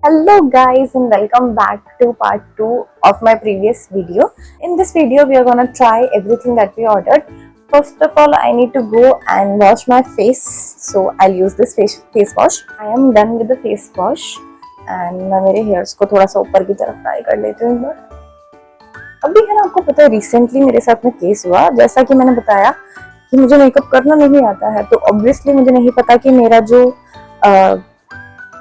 Hello guys and welcome back to part 2 of my previous video. In this video we are gonna try everything that we ordered. First of all I need to go and wash my face, so I'll use this face wash. I am done with the face wash and मैं मेरे hairs को थोड़ा सा ऊपर की तरफ fry कर लेती हूँ। अभी है ना, आपको पता है रिसेंटली मेरे साथ में केस हुआ, जैसा कि मैंने बताया कि मुझे मेकअप करना नहीं आता है, तो ऑब्वियसली मुझे नहीं पता कि मेरा जो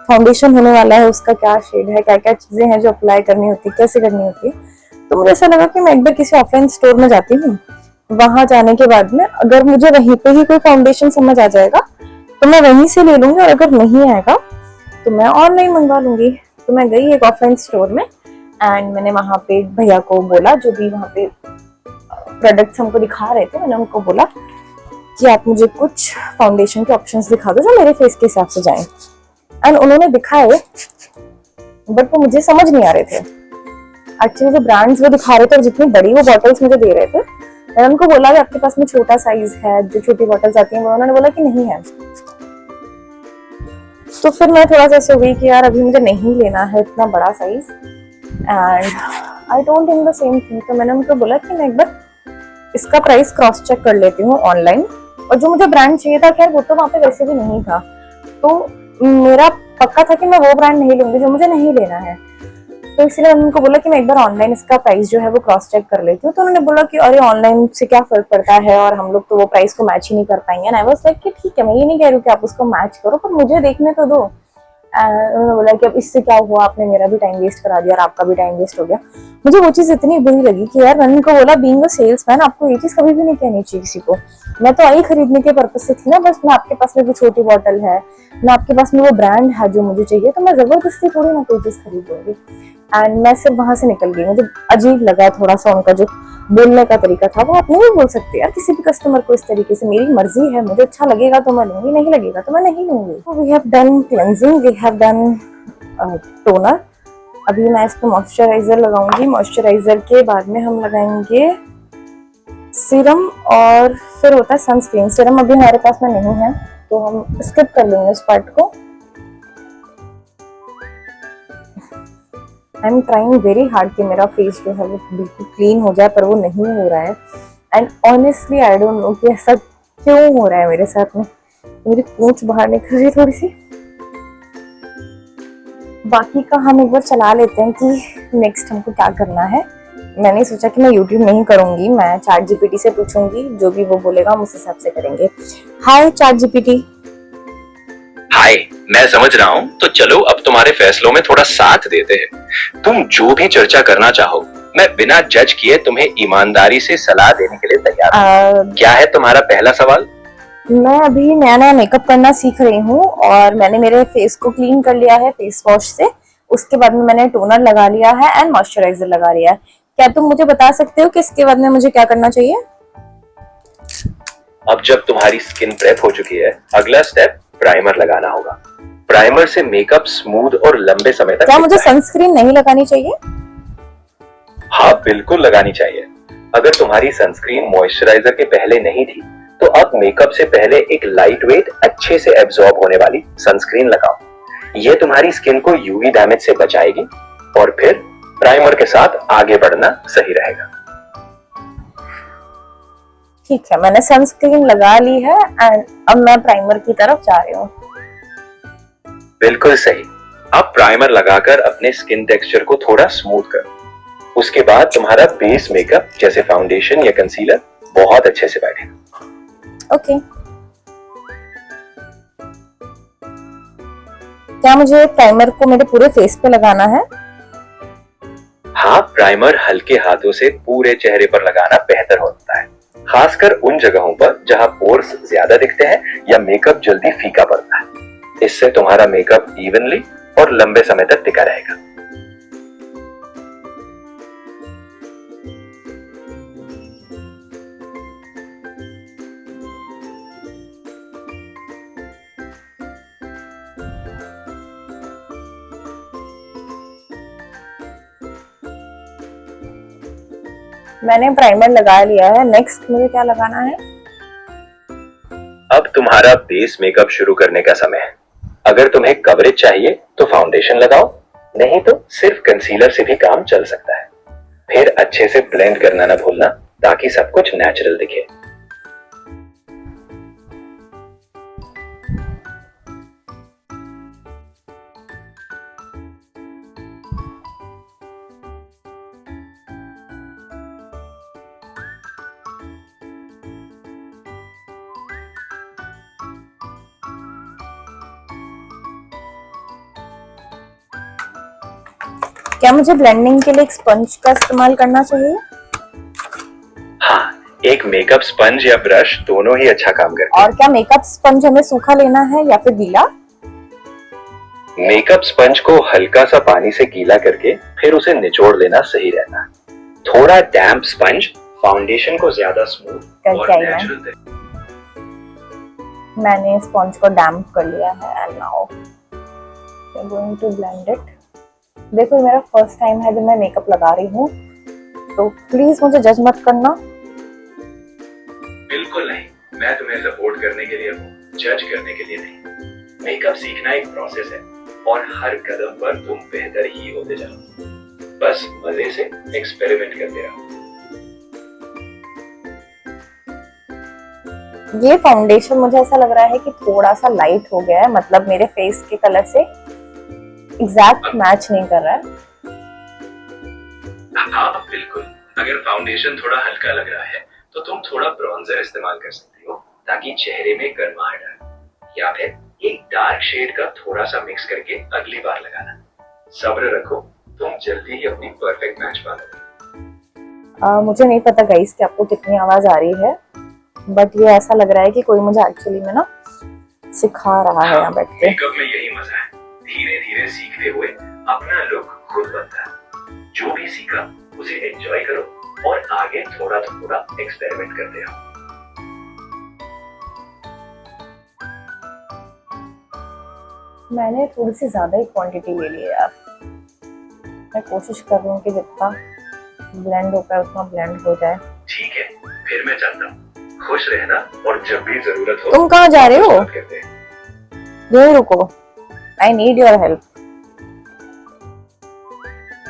फाउंडेशन होने वाला है उसका क्या शेड है, क्या क्या चीजें हैं जो अप्लाई करनी होती है, कैसे करनी होती है। तो मुझे ऐसा लगा कि मैं एक बार किसी ऑफलाइन स्टोर में जाती हूँ, वहां जाने के बाद में अगर मुझे वहीं पे ही कोई फाउंडेशन समझ आ जाएगा तो मैं वहीं से ले लूंगी, और अगर नहीं आएगा तो मैं ऑनलाइन मंगवा लूंगी। तो मैं गई एक ऑफलाइन स्टोर में एंड मैंने वहां पे भैया को बोला, जो भी वहां पे प्रोडक्ट्स हमको दिखा रहे थे, मैंने उनको बोला कि आप मुझे कुछ फाउंडेशन के ऑप्शंस दिखा दो जो मेरे फेस के हिसाब से जाएं। एंड उन्होंने दिखाए बट वो मुझे समझ नहीं आ रहे थे। एक्चुअली जो ब्रांड्स वो दिखा रहे थे और जितनी बड़ी वो बॉटल्स मुझे दे रहे थे, मैंने उनको बोला कि आपके पास में छोटा साइज है, जो छोटी बॉटल्स आती हैं, वो उन्होंने बोला कि नहीं है। तो फिर मैं थोड़ा सा ऐसे हो गई कि यार अभी मुझे नहीं लेना है इतना बड़ा size, and I don't think the same thing. तो मैंने उनको बोला कि मैं एक बार इसका प्राइस क्रॉस चेक कर लेती हूँ ऑनलाइन, और जो मुझे ब्रांड चाहिए था खैर वो तो वहाँ पे वैसे भी नहीं था, तो मेरा पक्का था कि मैं वो ब्रांड नहीं लूंगी जो मुझे नहीं लेना है। तो इसलिए मैंने उनको बोला कि मैं एक बार ऑनलाइन इसका प्राइस जो है वो क्रॉस चेक कर लेती हूँ। तो उन्होंने बोला कि अरे ऑनलाइन से क्या फर्क पड़ता है, और हम लोग तो वो प्राइस को मैच ही नहीं कर पाएंगे। एंड आई वाज लाइक कि ठीक है, मैं ये नहीं कह रही हूँ कि आप उसको मैच करो, पर मुझे देखने तो दो। उन्होंने बोला कि अब इससे क्या हुआ, आपने मेरा भी टाइम वेस्ट करा दिया और आपका भी टाइम वेस्ट हो गया। मुझे वो चीज इतनी बुरी लगी कि यार मैंने उनको बोला, बीइंग अ सेल्समैन आपको ये चीज कभी भी नहीं कहनी चाहिए किसी को। मैं तो आई खरीदने के पर्पज से थी ना, बस मैं आपके पास में वो छोटी बॉटल है, ना आपके पास में वो ब्रांड है जो मुझे चाहिए, तो मैं जबरदस्ती थोड़ी ना कोई चीज खरीदूंगी। एंड मैं सिर्फ वहां से निकल गई। मुझे अजीब लगा थोड़ा सा उनका जो बोलने का तरीका था। वो आप नहीं बोल सकते यार किसी भी कस्टमर को इस तरीके से, मेरी मर्जी है, मुझे अच्छा लगेगा तो मैं लूंगी, नहीं लगेगा तो मैं नहीं लूंगी। तो we have done cleansing, we have done toner. अभी मैं इस पर मॉइस्चराइजर लगाऊंगी। मॉइस्चराइजर के बाद में हम लगाएंगे सीरम, और फिर होता है सनस्क्रीन। सीरम अभी हमारे पास में नहीं है तो हम स्किप कर लेंगे उस पार्ट को। I am trying very hard कि मेरा फेस जो है वो बिल्कुल क्लीन हो जाए, पर वो नहीं हो रहा है। And honestly I don't know कि ऐसा क्यों हो रहा है मेरे साथ में। मेरी पूंछ बाहर निकल रही है थोड़ी सी। बाकी का हम एक बार चला लेते हैं कि नेक्स्ट हमको क्या करना है। मैंने सोचा कि मैं यूट्यूब नहीं करूंगी, मैं चैट जीपीटी से पूछूंगी, जो भी वो बोलेगा हम उस हिसाब से करेंगे। हाय चैट जीपीटी। हाय, मैं समझ रहा हूँ, तो चलो अब तुम्हारे फैसलों में थोड़ा साथ देते हैं। तुम जो भी चर्चा करना चाहो, मैं बिना जज किए तुम्हें ईमानदारी से सलाह देने के लिए तैयार हूँ। क्या है तुम्हारा पहला सवाल? मैं अभी नया नया मेकअप करना सीख रही हूँ और मैंने मेरे फेस को क्लीन कर लिया है फेस वॉश से। उसके बाद में मैंने टोनर लगा लिया है एंड मॉइस्चराइजर लगा लिया है। क्या तुम मुझे बता सकते हो कि इसके बाद में मुझे क्या करना चाहिए? अब जब तुम्हारी स्किन प्रेप हो चुकी है, अगला स्टेप प्राइमर लगाना होगा। प्राइमर से मेकअप स्मूथ और लंबे समय तक। क्या मुझे सनस्क्रीन नहीं लगानी चाहिए? हाँ बिल्कुल लगानी चाहिए। अगर तुम्हारी सनस्क्रीन मॉइस्चराइजर के पहले नहीं थी, तो अब मेकअप से पहले एक लाइट वेट अच्छे से एब्जॉर्ब होने वाली सनस्क्रीन लगाओ। ये तुम्हारी स्किन को यूवी डैमेज से बचाएगी, और फिर प्राइमर के साथ आगे बढ़ना सही रहेगा। ठीक है, मैंने सनस्क्रीन लगा ली है एंड अब मैं प्राइमर की तरफ जा रही हूँ। बिल्कुल सही। अब प्राइमर लगाकर अपने स्किन टेक्सचर को थोड़ा स्मूथ करो। उसके बाद तुम्हारा बेस मेकअप जैसे फाउंडेशन या कंसीलर बहुत अच्छे से बैठेगा। ओके। क्या मुझे प्राइमर को मेरे पूरे फेस पे लगाना है? हाँ, प्राइमर हल्के हाथों से पूरे चेहरे पर लगाना बेहतर होता है, खासकर उन जगहों पर जहां पोर्स ज्यादा दिखते हैं या मेकअप जल्दी फीका पड़ता है। इससे तुम्हारा मेकअप इवनली और लंबे समय तक टिका रहेगा। मैंने प्राइमर लगा लिया है, नेक्स्ट मुझे क्या लगाना है? अब तुम्हारा बेस मेकअप शुरू करने का समय है। अगर तुम्हें कवरेज चाहिए तो फाउंडेशन लगाओ, नहीं तो सिर्फ कंसीलर से भी काम चल सकता है। फिर अच्छे से ब्लेंड करना ना भूलना ताकि सब कुछ नेचुरल दिखे। क्या मुझे ब्लेंडिंग के लिए एक स्पंज का इस्तेमाल करना चाहिए? हाँ, एक मेकअप स्पंज या ब्रश दोनों ही अच्छा काम करते हैं। और क्या मेकअप स्पंज हमें सूखा लेना है या फिर गीला? मेकअप स्पंज को हल्का सा पानी से गीला करके फिर उसे निचोड़ लेना सही रहता है। थोड़ा डैम्प स्पंज फाउंडेशन को ज्यादा स्मूथ और करके आई नेचुरल मैंने स्पंज को डैम्प कर लिया है and now I am going to blend it. देखो ये मेरा फर्स्ट टाइम है जब मैं मेकअप लगा रही हूँ, तो प्लीज मुझे जज मत करना। बिल्कुल नहीं, मैं तुम्हें सपोर्ट करने के लिए हूँ, जज करने के लिए नहीं। मेकअप सीखना एक प्रोसेस है और हर कदम पर तुम बेहतर ही होते जाओ। बस मजे से एक्सपेरिमेंट करते रहो। ये फाउंडेशन मुझे ऐसा लग रहा है कि थोड़ा सा लाइट हो गया है, मतलब मेरे फेस के कलर से एग्जैक्ट मैच नहीं कर रहा है। हाँ बिल्कुल, अगर फाउंडेशन थोड़ा हल्का लग रहा है तो तुम थोड़ा ब्रॉन्जर इस्तेमाल कर सकती हो ताकि चेहरे में गर्माहट आए, या फिर एक डार्क शेड का थोड़ा सा मिक्स करके अगली बार लगाना। सब्र रखो, तुम जल्दी ही अपनी परफेक्ट मैच पाओगे। मुझे नहीं पता गाइस कि आपको कितनी आवाज आ रही है, बट ये ऐसा लग रहा है कि कोई मुझे एक्चुअली में ना सिखा रहा है यहाँ बैठ के। मेकअप में यही मजा है, धीरे धीरे सीखते हुए अपना लुक खुद बनता है। जो भी सीखा उसे एंजॉय करो और आगे थोड़ा थोड़ा एक्सपेरिमेंट करते रहो। मैंने थोड़ी सी ज्यादा ही क्वांटिटी ले ली है यार। मैं कोशिश कर रही हूँ कि जितना ब्लेंड हो पाए उतना ब्लेंड हो जाए। ठीक है, फिर मैं चलता हूँ। खुश रहना और जब भी जरूरत हो। तुम कहाँ जा रहे हो? बात करते हैं। यहीं रुको, आई नीड योर हेल्प।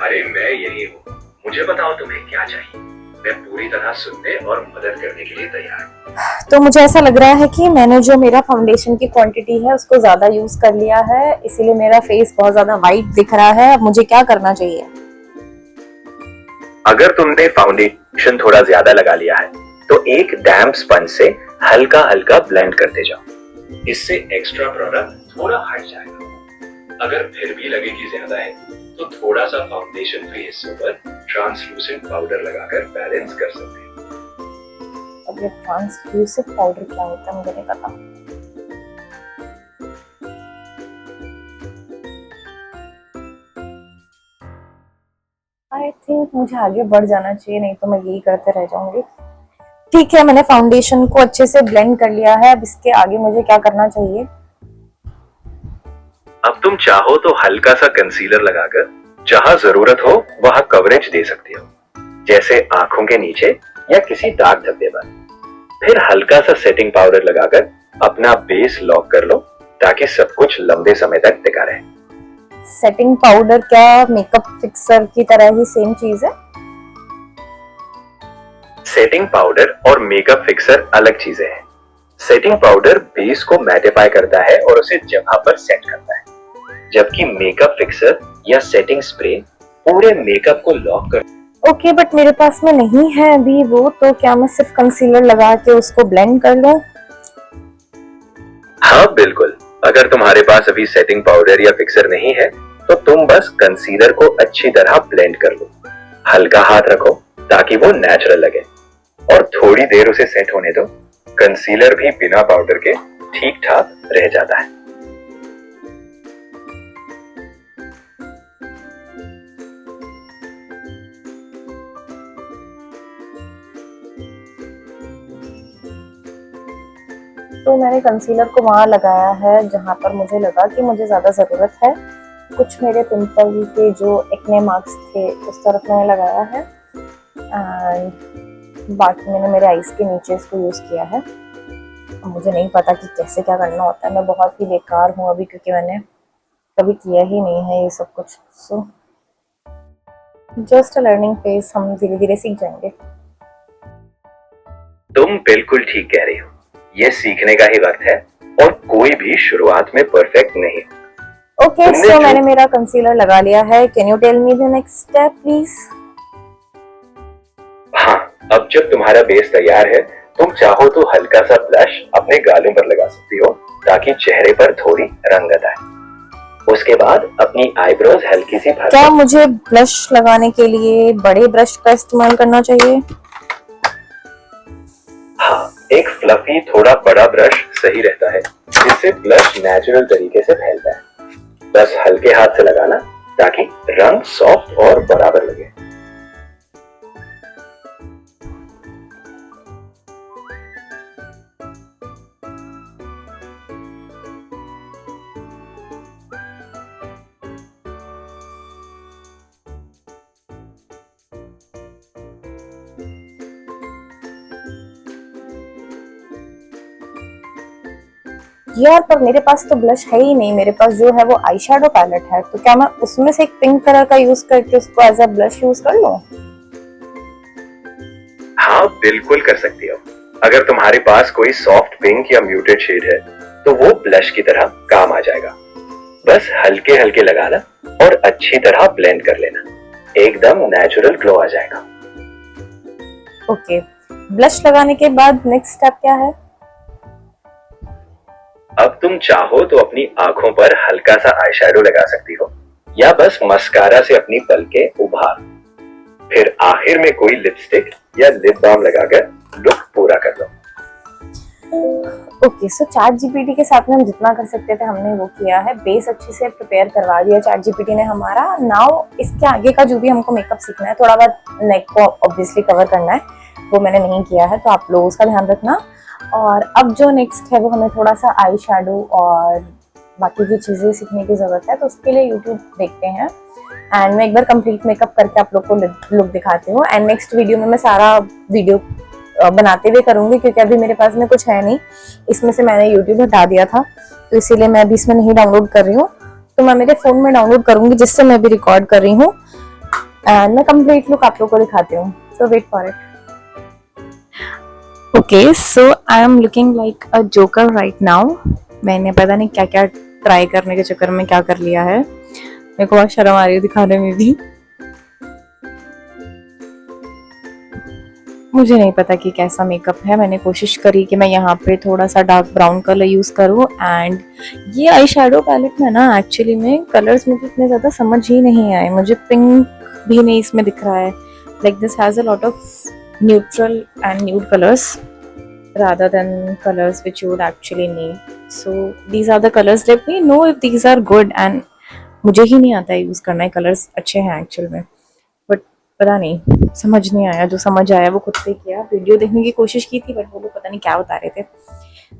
अरे मैं यही हूँ, मुझे बताओ तुम्हें क्या चाहिए। मैं पूरी तरह सुनने और मदद करने के लिए तैयार हूँ। तो मुझे ऐसा लग रहा है कि मैंने जो मेरा फाउंडेशन की क्वांटिटी है उसको ज्यादा यूज कर लिया है, इसीलिए मेरा फेस बहुत ज्यादा वाइट दिख रहा है। अब मुझे क्या करना चाहिए? अगर तुमने फाउंडेशन थोड़ा ज्यादा लगा लिया है तो एक डैम्प स्पंज से हल्का हल्का ब्लेंड करते जाओ, इससे एक्स्ट्रा प्रोडक्ट थोड़ा हट जाएगा। अगर फिर भी लगे कि ज्यादा है तो थोड़ा सा फाउंडेशन फ्री हिस्सों पर ट्रांसलूसेंट पाउडर लगाकर बैलेंस कर सकते हैं। अब ये ट्रांसल्यूसिव पाउडर क्या होता है मुझे नहीं पता। आई थिंक मुझे आगे बढ़ जाना चाहिए, नहीं तो मैं यही करते रह जाऊंगी। ठीक है, मैंने फाउंडेशन को अच्छे से ब्लेंड कर लिया है। अब इसके आगे मुझे क्या करना चाहिए? अब तुम चाहो तो हल्का सा कंसीलर लगाकर जहां जरूरत हो वहां कवरेज दे सकती हो, जैसे आंखों के नीचे या किसी दाग धब्बे पर। फिर हल्का सा सेटिंग पाउडर लगाकर अपना बेस लॉक कर लो ताकि सब कुछ लंबे समय तक टिका रहे। सेटिंग पाउडर क्या मेकअप फिक्सर की तरह ही सेम चीज है? सेटिंग पाउडर और मेकअप फिक्सर अलग चीजें हैं। सेटिंग पाउडर बेस को मैटिफाई करता है और उसे जगह पर सेट करता है, जबकि मेकअप फिक्सर या सेटिंग स्प्रे पूरे मेकअप को लॉक कर। ओके, बट मेरे पास में नहीं है अभी वो, तो क्या मैं सिर्फ कंसीलर लगा के उसको ब्लेंड कर लूं? हाँ बिल्कुल, अगर तुम्हारे पास अभी सेटिंग पाउडर या फिक्सर नहीं है तो तुम बस कंसीलर को अच्छी तरह ब्लेंड कर लो। हल्का हाथ रखो ताकि वो नेचुरल लगे और थोड़ी देर उसे सेट होने दो। कंसीलर भी बिना पाउडर के ठीक ठाक रह जाता है। तो मैंने कंसीलर को वहां लगाया है जहां पर मुझे लगा कि मुझे ज्यादा जरूरत है। कुछ मेरे पिंपल के जो एक्ने मार्क्स थे उस तरफ मैंने लगाया है, एंड बाकी मैंने मेरे आईज के नीचे इसको यूज किया है। मुझे नहीं पता कि कैसे क्या करना होता है, मैं बहुत ही बेकार हूँ अभी, क्योंकि मैंने कभी किया ही नहीं है ये सब कुछ, so just a learning phase, हम धीरे धीरे सीख जाएंगे। तुम बिल्कुल ठीक कह रही हो, ये सीखने का ही वक्त है और कोई भी शुरुआत में परफेक्ट नहीं। ओके, सो मैंने मेरा कंसीलर लगा लिया है। Can you tell me the next step please? हाँ, अब जब तुम्हारा बेस तैयार है, तुम चाहो तो हल्का सा ब्लश अपने गालों पर लगा सकती हो ताकि चेहरे पर थोड़ी रंगत आए। उसके बाद अपनी आईब्रोज हल्की सी भर। क्या मुझे ब्लश लगाने के लिए बड़े ब्रश का इस्तेमाल करना चाहिए? हाँ, एक फ्लफी थोड़ा बड़ा ब्रश सही रहता है, जिससे ब्लश नेचुरल तरीके से फैलता है। बस हल्के हाथ से लगाना ताकि रंग सॉफ्ट और बराबर लगे। यार पर मेरे पास तो ब्लश है ही नहीं, मेरे पास जो है वो आई शेडो पैलेट है, तो क्या मैं उसमें से एक पिंक कलर का यूज करके उसको एज अ ब्लश यूज कर लूं? हाँ, बिल्कुल कर सकती हो। अगर तुम्हारे पास कोई सॉफ्ट पिंक या म्यूटेड शेड है तो वो ब्लश की तरह काम आ जाएगा। बस हल्के हल्के लगाना और अच्छी तरह ब्लेंड कर लेना, एकदम नेचुरल ग्लो आ जाएगा। ओके, ब्लश लगाने के बाद नेक्स्ट स्टेप क्या है? अब तुम चाहो तो अपनी आंखों पर हल्का सा आईशैडो लगा सकती हो या बस मस्कारा से अपनी पलकें उभार। फिर आखिर में कोई लिपस्टिक या लिप बाम लगाकर लुक पूरा कर दो। ओके, सो चैट जीपीटी के साथ में हम जितना कर सकते थे हमने वो किया है। बेस अच्छे से प्रिपेयर करवा दिया चैट जीपीटी ने हमारा। नाउ इसके आगे का जो भी हमको मेकअप सीखना है, थोड़ा बहुत नेक को ऑब्वियसली कवर करना है, वो मैंने नहीं किया है, तो आप लोग उसका ध्यान रखना। और अब जो नेक्स्ट है वो हमें थोड़ा सा आई शेडो और बाकी की चीज़ें सीखने की ज़रूरत है, तो उसके लिए यूट्यूब देखते हैं। एंड मैं एक बार कंप्लीट मेकअप करके आप लोग को लुक दिखाती हूँ। एंड नेक्स्ट वीडियो में मैं सारा वीडियो बनाते हुए करूंगी, क्योंकि अभी मेरे पास में कुछ है नहीं, इसमें से मैंने यूट्यूब हटा दिया था, तो इसीलिए मैं अभी इसमें नहीं डाउनलोड कर रही हूँ। तो मैं मेरे फोन में डाउनलोड करूंगी, जिससे मैं भी रिकॉर्ड कर रही हूँ एंड मैं कंप्लीट लुक आप लोग को दिखाती हूँ। So wait for it. Okay, so I am looking like a joker right now. मैंने पता नहीं क्या क्या ट्राई करने के चक्कर में क्या कर लिया है, मेरे को बहुत शर्म आ रही है दिखाने में भी। मुझे नहीं पता कि कैसा मेकअप है। मैंने कोशिश करी कि मैं यहाँ पे थोड़ा सा डार्क ब्राउन कलर यूज करूँ। एंड ये आई शेडो पैलेट में ना एक्चुअली में कलर्स मुझे इतने ज्यादा समझ ही नहीं आए। मुझे पिंक भी नहीं इसमें दिख रहा है। Like this has a lot of neutral and nude colours rather than colors which you would actually need. So these are the colors. Let me know if these are good. And मुझे ही नहीं आता है use करना है, colours अच्छे हैं actual में, but पता नहीं समझ नहीं आया। जो समझ आया वो खुद से किया। वीडियो देखने की कोशिश की थी बट वो लोग पता नहीं क्या बता रहे थे।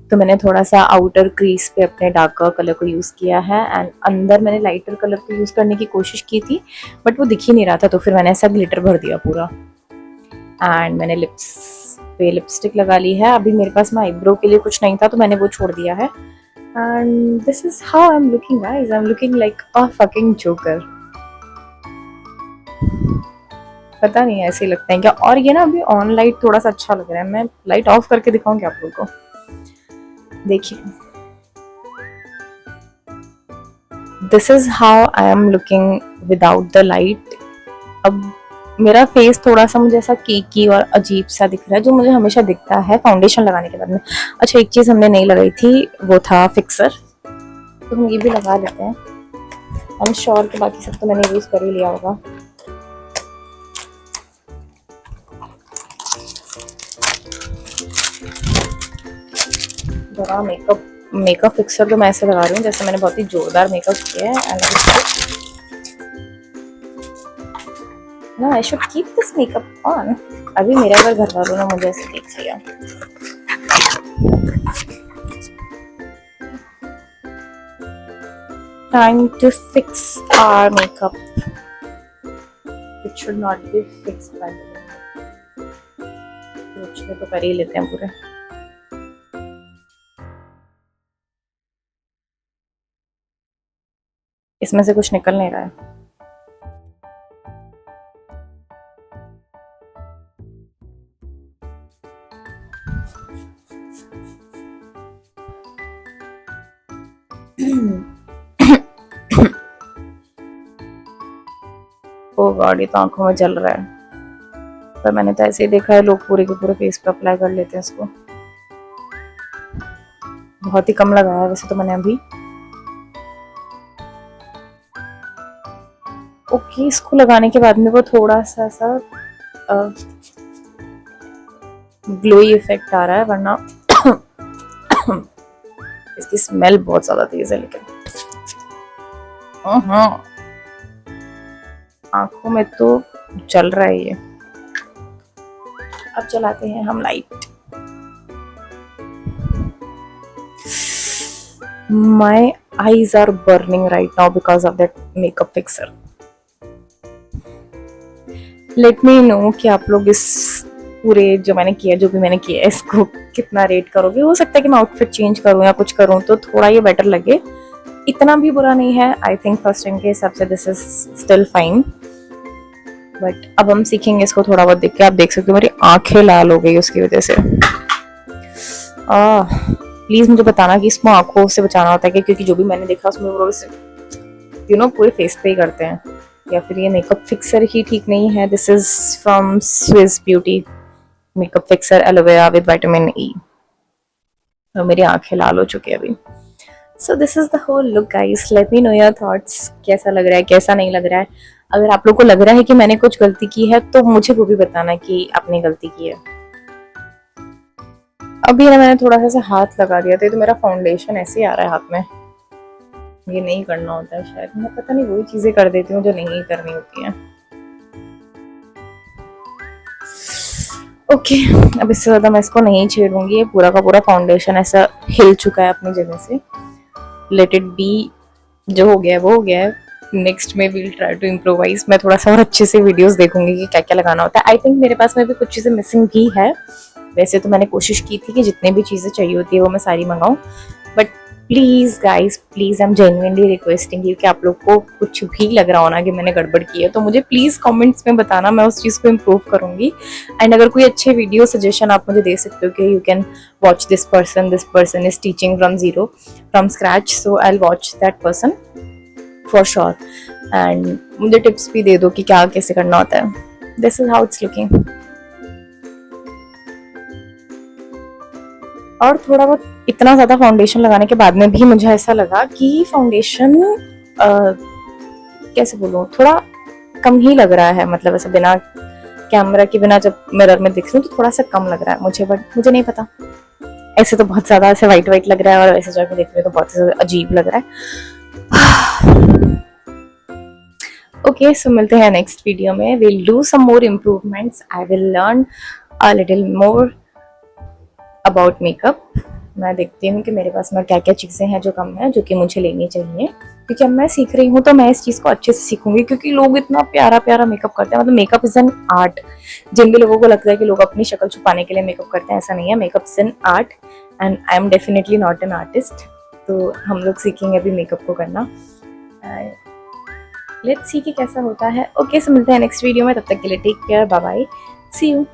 तो मैंने थोड़ा सा आउटर क्रीज पे अपने डार्कर कलर को यूज किया है एंड अंदर मैंने लाइटर कलर को यूज करने की कोशिश की थी, बट वो दिख ही नहीं रहा था, तो फिर मैंने ऐसा ग्लिटर भर दिया पूरा। एंड मैंने लिप्स पे लिपस्टिक लगा ली है। अभी मेरे पास में आईब्रो के लिए कुछ नहीं था, तो मैंने वो छोड़ दिया है। And this is how I am looking guys. I am looking like a fucking joker. पता नहीं ऐसे ही लगता है क्या। और ये ना अभी ऑन लाइट थोड़ा सा अच्छा लग रहा है। मैं लाइट ऑफ करके दिखाऊंगी आप लोगों को, देखिए। This is how I am looking without the light. अब मेरा फेस थोड़ा सा मुझे ऐसा केकी और अजीब सा दिख रहा है, जो मुझे हमेशा दिखता है फाउंडेशन लगाने के बाद में। अच्छा, एक चीज हमने नहीं लगाई थी, वो था फिक्सर, तो हम ये भी लगा लेते हैं। आई एम श्योर कि बाकी सब तो मैंने यूज कर ही लिया होगा। जरा मेकअप फिक्सर तो मैं ऐसे लगा रही हूँ जैसे मैंने बहुत ही जोरदार मेकअप किया है। No, I should keep this makeup on. अभी मेरे अगर घर वालों ने मुझे ऐसे देख लिया। Time to fix our makeup. It should not be fixed by the way. तो कर ही लेते हैं पूरे। इसमें से कुछ निकल नहीं रहा है। ओ गॉड, ये तो आंखों में जल रहा है। पर मैंने तो ऐसे ही देखा है, लोग पूरे के पूरे फेस पे अप्लाई कर लेते हैं इसको। बहुत ही कम लगाया है वैसे तो मैंने अभी। ओके, इसको लगाने के बाद में वो थोड़ा सा ग्लोई इफेक्ट आ रहा है, वरना इसकी स्मेल बहुत ज्यादा तेज है। लेकिन आंखों में तो जल रहा है ये। अब चलाते हैं हम light. My eyes are burning right now because of that makeup fixer. Let me know कि आप लोग इस पूरे जो भी मैंने किया है इसको कितना रेट करोगे। हो सकता है कि मैं आउटफिट चेंज करूँ या कुछ करूँ तो थोड़ा ये बेटर लगे, इतना भी बुरा नहीं है। आई थिंक फर्स्ट टाइम के हिसाब से this is still fine, but अब हम सीखेंगे इसको थोड़ा बहुत देख के। आप देख सकते हो मेरी आंखें लाल हो गई उसकी वजह से। प्लीज मुझे बताना कि इसको आंखों से बचाना होता है कि, क्योंकि जो भी मैंने देखा उसमें वो लोग पूरे फेस पे ही करते हैं, या फिर ये मेकअप फिक्सर ही ठीक नहीं है। This is from Swiss beauty makeup fixer aloe vera with vitamin E. और मेरी आंखें लाल हो चुकी है अभी। So this is the whole look guys, let me know your thoughts, कैसा लग रहा है कैसा नहीं लग रहा है। अगर आप लोग को लग रहा है कि मैंने कुछ गलती की है तो मुझे वो भी बताना कि आपने गलती की है। अभी ना मैंने थोड़ा सा हाथ लगा दिया था तो मेरा फाउंडेशन ऐसे ही आ रहा है हाथ में। ये नहीं करना होता है शायद, मैं पता नहीं वही चीजें कर देती हूँ जो नहीं करनी होती हैं। ओके, अब इससे ज्यादा मैं इसको नहीं छेड़ूंगी। ये पूरा का पूरा फाउंडेशन ऐसा हिल चुका है अपनी जगह से। लेट इट बी, जो हो गया है वो हो गया है। नेक्स्ट में वील ट्राई टू इम्प्रोवाइज। मैं थोड़ा सा और अच्छे से वीडियोस देखूंगी कि क्या क्या लगाना होता है। आई थिंक मेरे पास में भी कुछ चीजें मिसिंग भी है। वैसे तो मैंने कोशिश की थी कि जितने भी चीजें चाहिए होती है वो मैं सारी मंगाऊं, but please guys, please I am genuinely requesting you कि आप लोग को कुछ भी लग रहा हो ना कि मैंने गड़बड़ की है तो मुझे प्लीज कमेंट्स में बताना, मैं उस चीज को इम्प्रूव करूंगी। एंड अगर कोई अच्छे वीडियो सजेशन आप मुझे दे सकते हो कि you can watch this person is teaching from scratch, so I will watch that person for sure. And मुझे टिप्स भी दे दो कि क्या कैसे करना होता है। This is how it's looking. और थोड़ा बहुत इतना ज्यादा फाउंडेशन लगाने के बाद में भी मुझे ऐसा लगा कि फाउंडेशन कैसे बोलूं, थोड़ा कम ही लग रहा है। मतलब ऐसा बिना कैमरा के बिना जब मिरर में दिख रही हूँ तो थोड़ा सा कम लग रहा है मुझे, बट मुझे नहीं पता। ऐसे तो बहुत ज्यादा ऐसे वाइट लग रहा है और ऐसे जाके देख रही हूँ तो बहुत ज्यादा अजीब लग रहा है। ओके, सो मिलते हैं नेक्स्ट वीडियो में। Will do some more improvements. I will learn a little more about makeup. मैं देखती हूँ कि मेरे पास में क्या क्या चीज़ें हैं जो कम है, जो कि मुझे लेनी चाहिए, क्योंकि अब मैं सीख रही हूँ तो मैं इस चीज़ को अच्छे से सीखूंगी। क्योंकि लोग इतना प्यारा प्यारा मेकअप करते हैं, मतलब मेकअप इज एन आर्ट। जिन भी लोगों को लगता है कि लोग अपनी शक्ल छुपाने के लिए मेकअप करते हैं, ऐसा नहीं है। Makeup is an art and I am definitely not an artist. तो हम लोग सीखेंगे अभी मेकअप को करना। लेट्स सी कि कैसा होता है। ओके, सो मिलते हैं नेक्स्ट वीडियो में। तब तक के लिए take care, bye bye, see you.